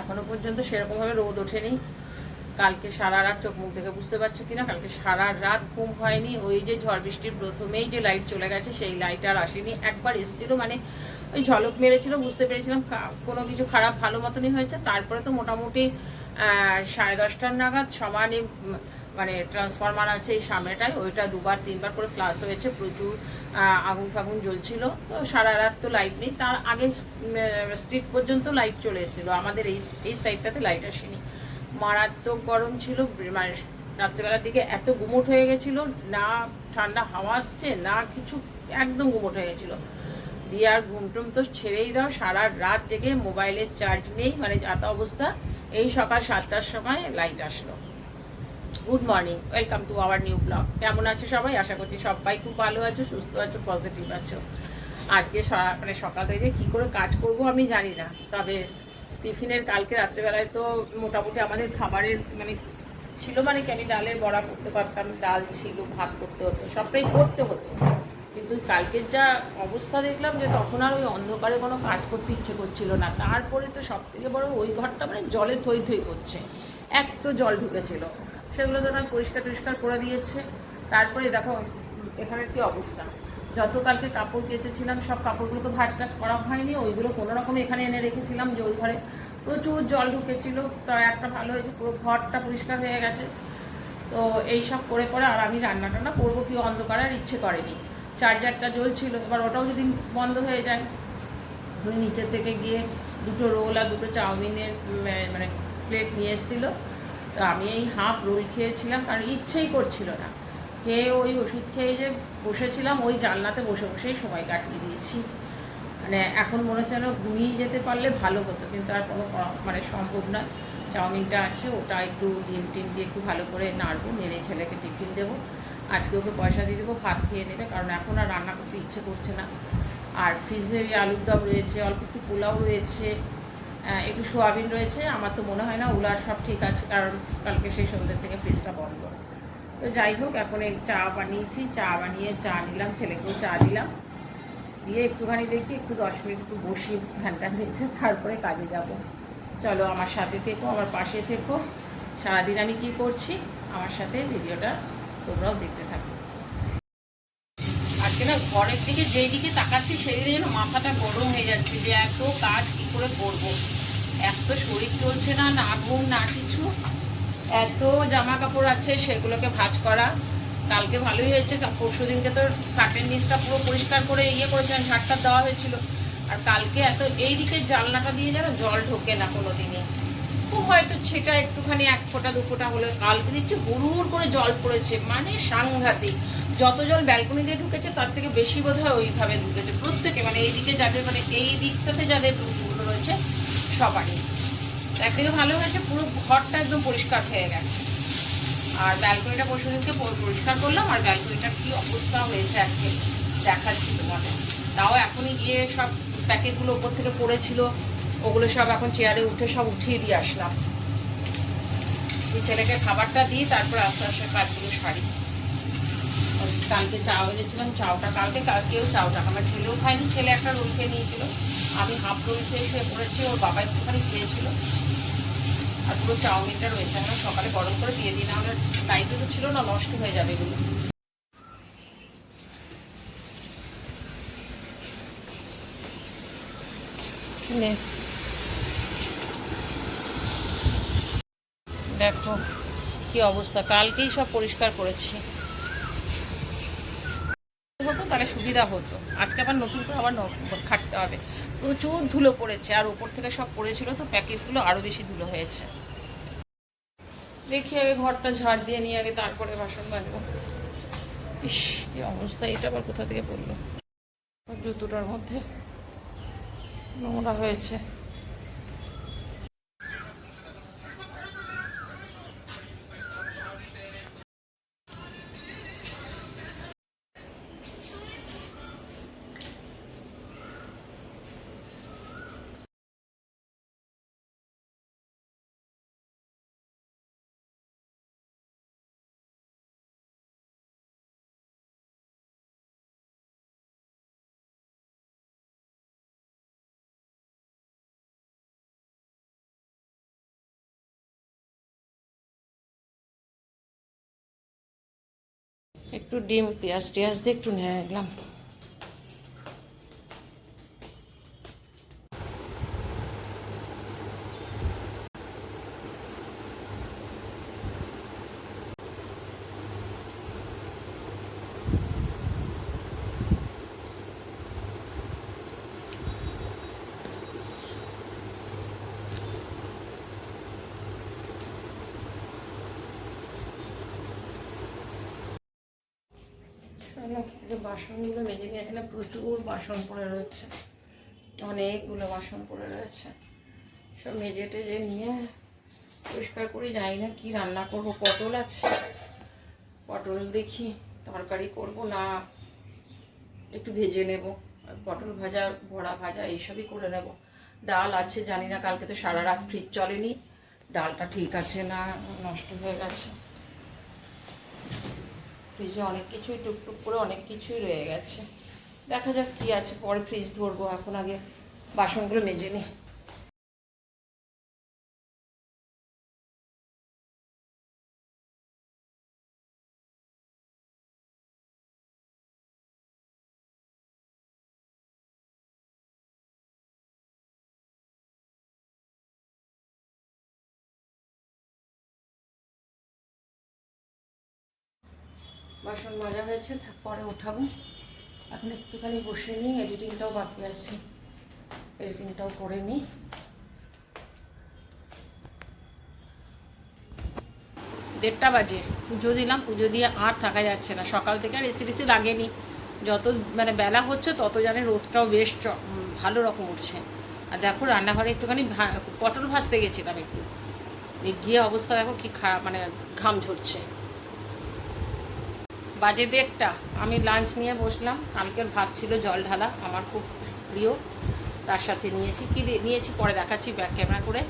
এখনো পর্যন্ত সেরকমভাবে রোদ ওঠেনি। কালকে সারা রাত চোখ মুখ দেখে বুঝতে পারছো কিনা, কালকে সারা রাত ঘুম হয়নি। ওই যে ঝড় বৃষ্টির প্রথমেই যে লাইট চলে গেছে, সেই লাইট আর আসেনি। একবার এসেছিল, মানে ওই ঝলক মেরেছিল, বুঝতে পেরেছিলাম কোনো কিছু খারাপ ভালো মতনই হয়েছে। তারপরে তো মোটামুটি 10:30টার নাগাদ সমানে, মানে ট্রান্সফরমার আছে এই সামনেটায়, ওইটা দুবার তিনবার করে ফ্লাশ হয়েছে, প্রচুর আগুন ফাগুন জ্বলছিল। তো সারা রাত তো লাইট নেই। তার আগে স্ট্রিট পর্যন্ত লাইট চলে এসেছিলো, আমাদের এই এই সাইডটাতে লাইট আসেনি। মারাত্মক গরম ছিল, মানে রাত্রেবেলার দিকে এত গুমোট হয়ে গেছিলো, না ঠান্ডা হাওয়া আসছে না কিছু, একদম গুমোট হয়ে গেছিলো। দিয়ে আর ঘুমটুম তো ছেড়েই দাও, সারা রাত জেগে, মোবাইলের চার্জ নেই, মানে যাতা অবস্থা। এই সকাল 7টার সময় লাইট আসলো। Good morning, welcome to our new blog. কেমন আছো সবাই? আশা করছি সবাই খুব ভালো আছো, সুস্থ আছো, পজিটিভ আছো। আজকে মানে সকাল থেকে কী করে কাজ করব আমি জানি না। তবে টিফিনের কালকে রাত্রেবেলায় তো মোটামুটি আমাদের খাবারের মানে ছিল, মানে কি আমি ডালের বড়া করতে পারতাম, ডাল ছিল, ভাত করতে হতো, সবটাই করতে হতো। কিন্তু কালকের যা অবস্থা দেখলাম, যে তখন আর ওই অন্ধকারে কোনো কাজ করতে ইচ্ছে করছিল না। তারপরে তো সব থেকে বড়, ওই ঘরটা মানে জলে থই থই করছে, এক তো জল ঢুকেছিল, সেগুলো তো নয় পরিষ্কার টরিষ্কার করে দিয়েছে। তারপরে দেখো এখানের কি অবস্থা, যত কালকে কাপড় কেচেছিলাম সব কাপড়গুলো তো ভাঁজ টাজ করা হয়নি, ওইগুলো কোনো রকম এখানে এনে রেখেছিলাম, যে ওই ঘরে প্রচুর জল ঢুকেছিল। তো একটা ভালো হয়েছে, পুরো ঘরটা পরিষ্কার হয়ে গেছে। তো এই সব করে পরে আর আমি রান্না টান্না করবো কি, অন্ধকার আর ইচ্ছে করেনি। চার্জারটা জ্বলছিল, এবার ওটাও যদি বন্ধ হয়ে যায়। ওই নিচের থেকে গিয়ে দুটো রোল আর দুটো চাউমিনের মানে প্লেট নিয়ে এসেছিলো। তো আমি এই হাফ রোল খেয়েছিলাম, কারণ ইচ্ছেই করছিল না। খেয়ে ওই ওষুধ খেয়ে যে বসেছিলাম, ওই জানলাতে বসে বসেই সময় কাটিয়ে দিয়েছি। মানে এখন মনে হচ্ছে যেন ঘুমিয়ে যেতে পারলে ভালো হতো, কিন্তু আর কোনো মানে সম্ভব নয়। চাউমিনটা আছে, ওটা একটু ডিম টিম দিয়ে একটু ভালো করে নাড়বো, নেড়ে ছেলেকে টিফিন দেবো। আজকে ওকে পয়সা দিয়ে দেবো, ভাত খেয়ে নেবে, কারণ এখন আর রান্না করতে ইচ্ছে করছে না। আর ফ্রিজে আলুর দম রয়েছে, অল্প একটু পোলাও রয়েছে, একটু সোয়াবিন রয়েছে। আমার তো মনে হয় না উলার সব ঠিক আছে, কারণ কালকে সেই সন্ধ্যের থেকে ফ্রিজটা বন্ধ। তো যাই হোক, এখন এই চা বানিয়েছি, চা বানিয়ে চা নিলাম, ছেলেকেও চা দিলাম, দিয়ে একটুখানি দেখি একটু 10 মিনিট একটু বসি ঘন্টা নিচ্ছে, তারপরে কাজে যাব। চলো আমার সাথে থেকো, আমার পাশে থেকো, সারাদিন আমি কি করছি আমার সাথে ভিডিওটা তোমরাও দেখতে থাকো। আজকে না ঘরের দিকে যেই দিকে তাকাচ্ছি সেই দিকে যেন মাথাটা গরম হয়ে যাচ্ছে, যে এত কাজ কি করে করব। এক তো শরীর চলছে না, না ঘুম না কিছু, এত জামা কাপড় আছে সেগুলোকে ভাঁজ করা। কালকে ভালোই হয়েছে, পরশু দিনকে তো কাঠের নিচটা পুরো পরিষ্কার করে করেছিলাম, ঝাড়টা দেওয়া হয়েছিল। আর কালকে এত এই দিকের জানলাটা দিয়ে যেন জল ঢোকে না কোনো দিনই, খুব হয়তো সেটা একটুখানি 1 ফোঁটা 2 ফোঁটা হলে। কালকে দেখছি হুড় করে জল পড়েছে, মানে সাংঘাতিক। যত জল ব্যালকনি দিয়ে ঢুকেছে তার থেকে বেশি বোধ হয় ওইভাবে ঢুকেছে প্রত্যেকে, মানে এইদিকে যাদের, মানে এই দিকটাতে যাদের রুমগুলো রয়েছে সবারই। একদিকে ভালো হয়েছে, পুরো ঘরটা একদম পরিষ্কার হয়ে গেছে। আর ব্যালকনিটা পরশুদিনকে পরিষ্কার করলাম, আর ব্যালকনিটার কী অবস্থা হয়েছে আজকে দেখাচ্ছি তোমাদের। তাও এখনই গিয়ে সব প্যাকেটগুলো ওপর থেকে পড়েছিল, ওগুলো সব এখন চেয়ারে উঠে সব উঠিয়ে দিয়ে আসলাম। ছেলেকে খাবারটা দিই, তারপর আস্তে আস্তে কাজগুলো সারি। কালকে চাও এনেছিলাম, চাওটা কালকে কেউ চাওটা, আমার ছেলেও খায়নি, ছেলে একটা রোল খেয়ে নিয়েছিল, আমি হাফ রোল খেয়ে শুয়ে পড়েছি, ওর বাবা একটুখানি খেয়েছিল। আর পুরো চাউমিনটা রয়েছে, আমরা সকালে গরম করে দিয়ে দিই, না হলে টাইমে তো ছিল না, নষ্ট হয়ে যাবে এগুলো। দেখো কি অবস্থা, কালকেই সব পরিষ্কার করেছি। হতো তাহলে সুবিধা হতো, আজকে আবার নতুন করে আবার খাটতে হবে। প্রচুর ধুলো পড়েছে, আর ওপর থেকে সব পড়েছিল, তো প্যাকেটগুলো আরও বেশি ধুলো হয়েছে। দেখি আগে ঘরটা ঝাড় দিয়ে নিয়ে আগে তারপরে বাসন মাজবো। ইস কি অবস্থা, এটা আবার কোথা থেকে পড়লো, জুতোটার মধ্যে নোংরা হয়েছে। একটু ডিম পেঁয়াজ টিয়াজ দিয়ে একটু নেড়ে নিলাম। বাসনগুলো মেজে নিয়ে, এখানে প্রচুর বাসন পড়ে রয়েছে, অনেকগুলো বাসন পড়ে রয়েছে, সব মেজে টেজে নিয়ে পরিষ্কার করে যাই না কি রান্না করব। পটল আছে, পটল দেখি তরকারি করব না একটু ভেজে নেব, পটল ভাজা বড়া ভাজা এইসবই করে নেব। ডাল আছে, জানি না কালকে তো সারা রাত ফ্রিজ চলেনি, ডালটা ঠিক আছে না নষ্ট হয়ে গেছে। ফ্রিজে অনেক কিছুই টুকটুক করে অনেক কিছুই রয়ে গেছে, দেখা যাক কি আছে, পরে ফ্রিজ ধরবো। এখন আগে বাসনগুলো মেজে নিই। বাসন মাজা হয়েছে, পরে উঠাবো। এখন একটুখানি বসে নিই, এডিটিংটাও বাকি আছে, এডিটিংটাও করে নিই। 1:30 বাজে, পুজো দিলাম, পুজো দিয়ে আর থাকা যাচ্ছে না। সকাল থেকে আর এসি টেসি লাগেনি, যত মানে বেলা হচ্ছে তত জানে রোদটাও বেশ ভালো রকম উঠছে। আর দেখো রান্নাঘরে একটুখানি পটল ভাজতে গেছিলাম, একটু গিয়ে অবস্থা দেখো কি খারাপ, মানে ঘাম ঝরছে। বাজে 1:30, আমি লাঞ্চ নিয়ে বসলাম। কালকের ভাত ছিল জল ঢালা, আমার খুব প্রিয়, তার সাথে নিয়েছি কি নিয়েছি পরে দেখাচ্ছি ব্যাক ক্যামেরা করে।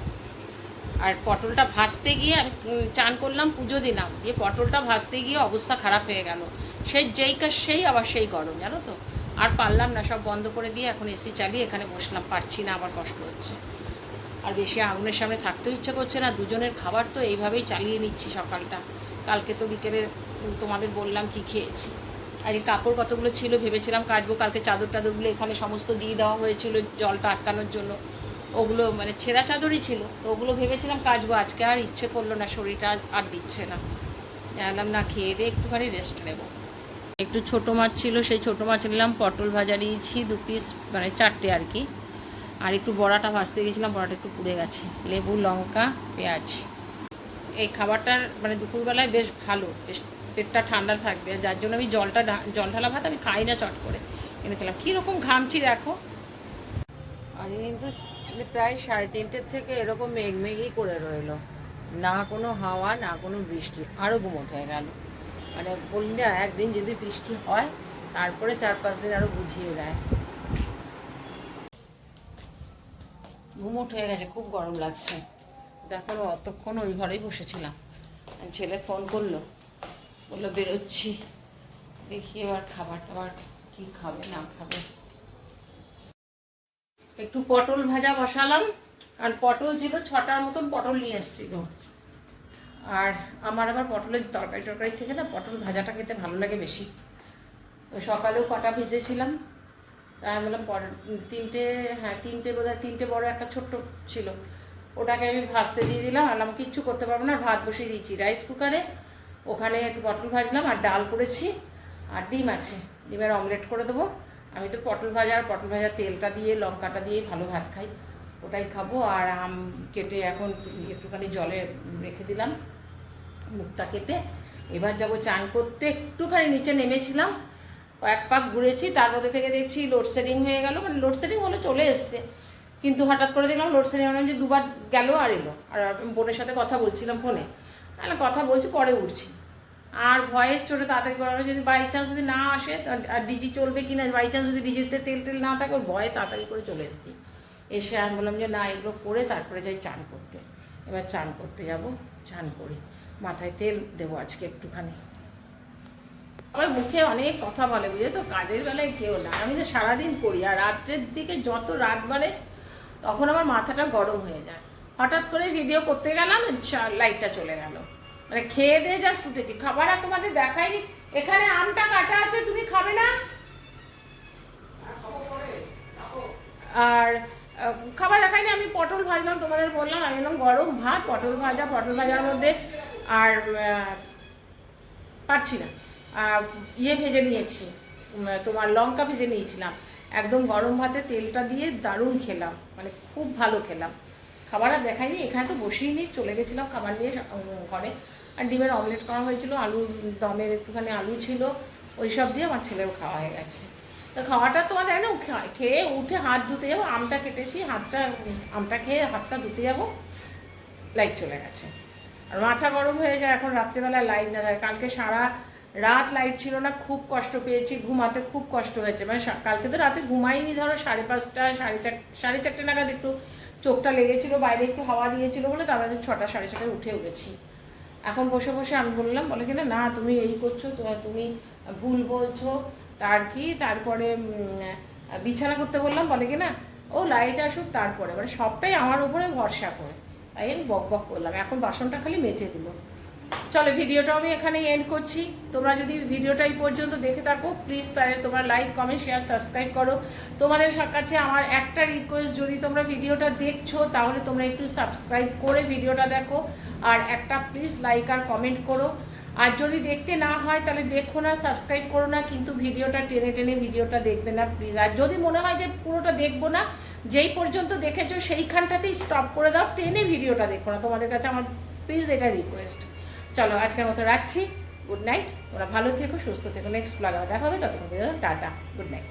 আর পটলটা ভাজতে গিয়ে আমি চান করলাম, পুজো দিলাম, দিয়ে পটলটা ভাজতে গিয়ে অবস্থা খারাপ হয়ে গেল। যেই কাজ সেই আবার সেই গরম, জানো তো। আর পারলাম না, সব বন্ধ করে দিয়ে এখন এসি চালিয়ে এখানে বসলাম, পারছি না, আবার কষ্ট হচ্ছে। আর বেশি আগুনের সামনে থাকতেও ইচ্ছে করছে না। দুজনের খাবার তো এইভাবেই চালিয়ে নিচ্ছি সকালটা। কালকে তো বিকেলে তোমাদের বললাম কি খেয়েছি। আর এই কাপড় কতগুলো ছিল ভেবেছিলাম কাচবো, কালকে চাদর টাদরগুলো এখানে সমস্ত দিয়ে দেওয়া হয়েছিল জলটা আটকানোর জন্য, ওগুলো মানে ছেঁড়া চাদরই ছিল, তো ওগুলো ভেবেছিলাম কাচবো। আজকে আর ইচ্ছে করলো না, শরীরটা আর দিচ্ছে না, জানলাম না, খেয়ে দিয়ে একটুখানি রেস্ট নেব। একটু ছোটো মাছ ছিল, সেই ছোটো মাছ নিলাম, পটল ভাজা নিয়েছি 2 পিস, মানে 4টে আর কি। আর একটু বড়াটা ভাজতে গেছিলাম, বড়াটা একটু পুড়ে গেছে। লেবু, লঙ্কা, পেঁয়াজ। এই খাবারটার মানে দুপুরবেলায় বেশ ভালো, বেশ পেটটা ঠান্ডা থাকবে। যার জন্য আমি জল ঢালা ভাত আমি খাই না চট করে, কিন্তু খেলাম। কীরকম ঘামছি দেখো। আর কিন্তু প্রায় 3:30 থেকে এরকম মেঘমেঘই করে রইলো, না কোনো হাওয়া না কোনো বৃষ্টি। আরও গুমোট হয়ে গেল, মানে বললি না একদিন যদি বৃষ্টি হয় তারপরে 4-5 দিন আরও বুঝিয়ে দেয়। গুমোট হয়ে গেছে, খুব গরম লাগছে। দেখো অতক্ষণ ওই ঘরেই বসেছিলাম, ছেলে ফোন করলো, বললো বেরোচ্ছি, দেখি এবার খাবার টাবার কী খাবে না খাবে। একটু পটল ভাজা বসালাম, আর পটল ছিল 6টার মতন পটল নিয়ে এসেছিল। আর আমার আবার পটলের তরকারি থেকে না পটল ভাজাটা খেতে ভালো লাগে বেশি। তো সকালেও কটা ভেজেছিলাম, তাই আমি বললাম 3টে বোধহয় 3টে বড়, একটা ছোট্ট ছিল, ওটাকে আমি ভাজতে দিয়ে দিলাম। আলাম কিচ্ছু করতে পারবো না, ভাত বসিয়ে দিয়েছি রাইস কুকারে। ওখানে একটু পটল ভাজলাম, আর ডাল করেছি, আর ডিম আছে, ডিমের অমলেট করে দেবো। আমি তো পটল ভাজার তেলটা দিয়ে লঙ্কাটা দিয়ে ভালো ভাত খাই, ওটাই খাবো। আর আম কেটে এখন একটুখানি জলে রেখে দিলাম, মুখটা কেটে। এবার যাবো চান করতে। একটুখানি নিচে নেমেছিলাম, কয়েক পাক ঘুরেছি, তার মধ্যে থেকে দেখছি লোডশেডিং হয়ে গেল। মানে লোডশেডিং হলে চলে এসছে, কিন্তু হঠাৎ করে দেখলাম লোডশেডিং হলাম যে 2বার গেল আর এলো। আর বোনের সাথে কথা বলছিলাম ফোনে, তাহলে কথা বলছি, পরে উঠছি। আর ভয়ের চোটে তাড়াতাড়ি করানো, যদি বাই চান্স যদি না আসে, আর ডিজি চলবে কি না, বাই চান্স যদি ডিজিতে তেল টেল না থাকে, ওর ভয়ে তাড়াতাড়ি করে চলে এসেছি। এসে আমি বললাম যে না, এগুলো করে তারপরে যাই চান করতে। এবার চান করতে যাব, চান করি, মাথায় তেল দেবো আজকে একটুখানি। আবার মুখে অনেক কথা বলে, বুঝে তো, কাজের বেলায় কেউ না। আমি তো সারাদিন করি, আর রাত্রের দিকে যত রাত বাড়ে তখন আমার মাথাটা গরম হয়ে যায়। হঠাৎ করে ভিডিও করতে গেলাম, লাইটটা চলে গেল। মানে খেয়ে দিয়ে জাস্ট উঠেছি, খাবার আর তোমাদের দেখাইনি, এখানে আমটা কাটা আছে, তুমি খাবে না? আর খাবার দেখাইনি, আমি পটল ভাজলাম, তোমাদের বললাম আমি এলাম গরম ভাত, পটল ভাজার মধ্যে আর পারছি না ইয়ে ভেজে নিয়েছি, তোমার লঙ্কা ভেজে নিয়েছিলাম, একদম গরম ভাতে তেলটা দিয়ে দারুণ খেলাম, মানে খুব ভালো খেলাম। খাবার আর দেখাইনি, এখানে তো বসেই নি, চলে গেছিলাম খাবার নিয়ে ঘরে। আর ডিমের অমলেট করা হয়েছিল, আলুর দমের একটুখানি আলু ছিল, ওই সব দিয়ে আমার ছেলেও খাওয়া হয়ে গেছে। তো খাওয়াটা তোমার দেয় না, খেয়ে উঠে হাত ধুতে যাবো, আমটা কেটেছি, আমটা খেয়ে হাতটা ধুতে যাবো, লাইট চলে গেছে। আর মাথা গরম হয়ে যায় এখন রাত্রিবেলা লাইট না থাকে। কালকে সারা রাত লাইট ছিল না, খুব কষ্ট পেয়েছি, ঘুমাতে খুব কষ্ট হয়েছে, মানে কালকে তো রাতে ঘুমাইনি, ধরো 5:30 4:30 নাগাদ একটু চোখটা লেগেছিল, বাইরে একটু হাওয়া দিয়েছিল বলে, তারপরে 6টা 6:30 উঠেও গেছি। এখন বসে বসে আমি বললাম, বলে কিনা না তুমি এই করছো, তুমি ভুল বলছো, তারপরে বিছানা করতে বললাম, বলে কিনা ও লাইট আসুক তারপরে, মানে সবটাই আমার উপরে ভরসা করে, তাই আমি বক করলাম। এখন বাসনটা খালি মেজে দিল। চলো ভিডিওটা আমি এখানেই এন্ড করছি। তোমরা যদি ভিডিওটা এই পর্যন্ত দেখে থাকো, প্লিজ তাহলে তোমরা লাইক কমেন্ট শেয়ার সাবস্ক্রাইব করো। তোমাদের কাছে আমার একটা রিকোয়েস্ট, যদি তোমরা ভিডিওটা দেখছো তাহলে তোমরা একটু সাবস্ক্রাইব করে ভিডিওটা দেখো, আর একটা প্লিজ লাইক আর কমেন্ট করো। আর যদি দেখতে না হয় তাহলে দেখো না, সাবস্ক্রাইব করো না, কিন্তু ভিডিওটা টেনে ভিডিওটা দেখবে না প্লিজ। আর যদি মনে হয় যে পুরোটা দেখবো না, যেই পর্যন্ত দেখেছো সেইখানটাতেই স্টপ করে দাও, টেনে ভিডিওটা দেখো না, তোমাদের কাছে আমার প্লিজ এটা রিকোয়েস্ট। চলো আজকের মতো রাখছি, গুড নাইট, তোমরা ভালো থেকো, সুস্থ থেকো, নেক্সট ব্লগে দেখা হবে, ততক্ষণ টাটা, গুড নাইট।